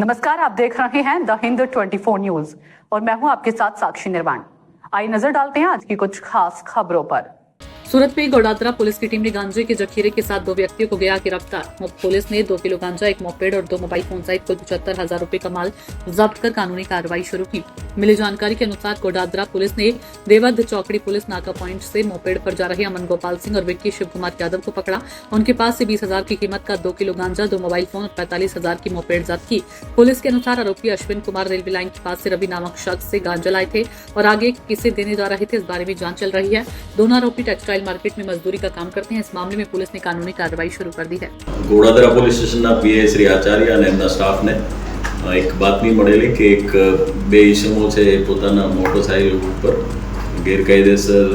नमस्कार, आप देख रहे हैं द हिंद 24 न्यूज और मैं हूं आपके साथ साक्षी निर्वाण। आइए नजर डालते हैं आज की कुछ खास खबरों पर। सूरत में गोडादरा पुलिस की टीम ने गांजे के जखीरे के साथ 2 व्यक्तियों को गया गिरफ्तार। पुलिस ने 2 किलो गांजा, 1 मोपेड और 2 मोबाइल फोन सहित कुल 75,000 रुपए का माल जब्त कर कानूनी कार्रवाई शुरू की। मिली जानकारी के अनुसार गोडादरा पुलिस ने देवध चौकड़ी पुलिस नाका पॉइंट से मोपेड पर जा रहे अमन गोपाल सिंह और विक्की शिव कुमार यादव को पकड़ा। उनके पास से 20,000 की कीमत का 2 किलो गांजा, 2 मोबाइल फोन और 45,000 की मोपेड जब्त की। पुलिस के अनुसार आरोपी अश्विन कुमार रेलवे लाइन के पास से रवि नामक शख्स से गांजा लाए थे और आगे किसे देने जा रहे थे, इस बारे में जांच चल रही है। दोनों आरोपी टेक्सटाइल मार्केट में मजदूरी का काम करते हैं। इस मामले में पुलिस ने कानूनी कार्रवाई शुरू कर दी है। ગોડાદરા પોલીસ સ્ટેશનના પીઆઈ શ્રી આચાર્ય અને એમના સ્ટાફને એક બાતમી મળેલી કે એક 2 ઈસમો છે એ પોતાના મોટરસાઇકલ ઉપર ગેરકાયદેસર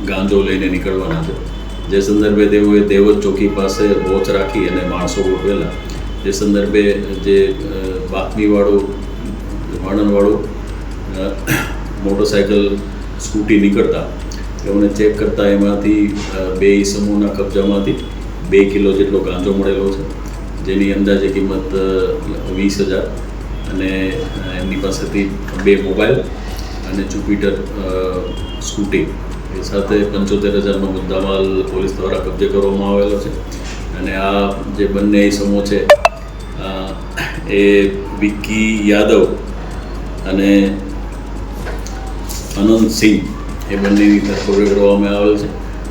ગાંજો લઈને નીકળવાના છે, જે સંદર્ભે તેઓએ દેવત ચોકી પાસે વોચ રાખી અને માણસો ગોઠવેલા, જે સંદર્ભે જે બાતમીવાળું વર્ણનવાળું મોટરસાઇકલ સ્કૂટી નીકળતા એમને ચેક કરતા એમાંથી 2 ઈસમોના કબજામાંથી 2 કિલો જેટલો ગાંજો મળેલો છે, જેની અંદાજે કિંમત 20,000 અને એમની પાસેથી 2 મોબાઈલ અને જુપિટર સ્કૂટી એ સાથે 75,000નો મુદ્દામાલ પોલીસ દ્વારા કબજે કરવામાં આવેલો છે। અને આ જે બંને ઈસમો છે એ વિક્કી યાદવ અને અનંત સિંહ એ બંનેની ધરપકડ કરવામાં આવેલ છે।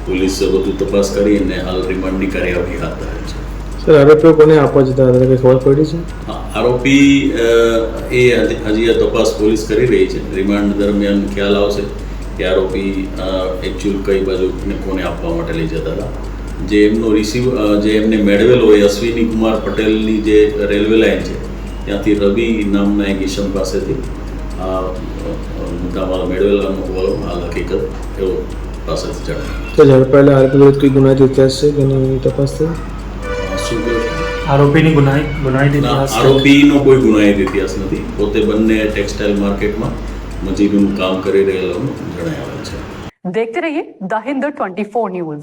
પોલીસ વધુ તપાસ કરી અને હાલ રિમાન્ડની કાર્યવાહી હાથ ધરેલ છે। સર, આરોપીઓ કોને આપવા જતા હતા, કંઈ ખબર પડી છે? આરોપી એ હજી આ તપાસ પોલીસ કરી રહી છે। રિમાન્ડ દરમિયાન ખ્યાલ આવશે કે આરોપી એકચ્યુઅલ કઈ બાજુ ને કોને આપવા માટે લઈ જતા હતા। જે એમનો જે એમને મેળવેલો હોય અશ્વિની કુમાર પટેલની જે રેલવે લાઇન છે ત્યાંથી રવિ નામના એક ઈસમ પાસેથી આ મુદ્દામાલ મેળવેલાનો હોવાનો હાલ હકીકત એવો પાસેથી જણાવ્યું। તો ઝડપાયેલા આરોપી વિરુદ્ધ કોઈ ગુનાહિત ઇતિહાસ છે કે એની તપાસ થઈ? શું કહ્યું? આરોપીની ગુનાહિત ઇતિહાસ? આરોપીનો કોઈ ગુનાહિત ઇતિહાસ નથી। પોતે બંને ટેક્સટાઇલ માર્કેટમાં મજૂરીનું કામ કરી રહેલાનું જણાવેલ છે। देखते रहिए द हिंद 24 न्यूज।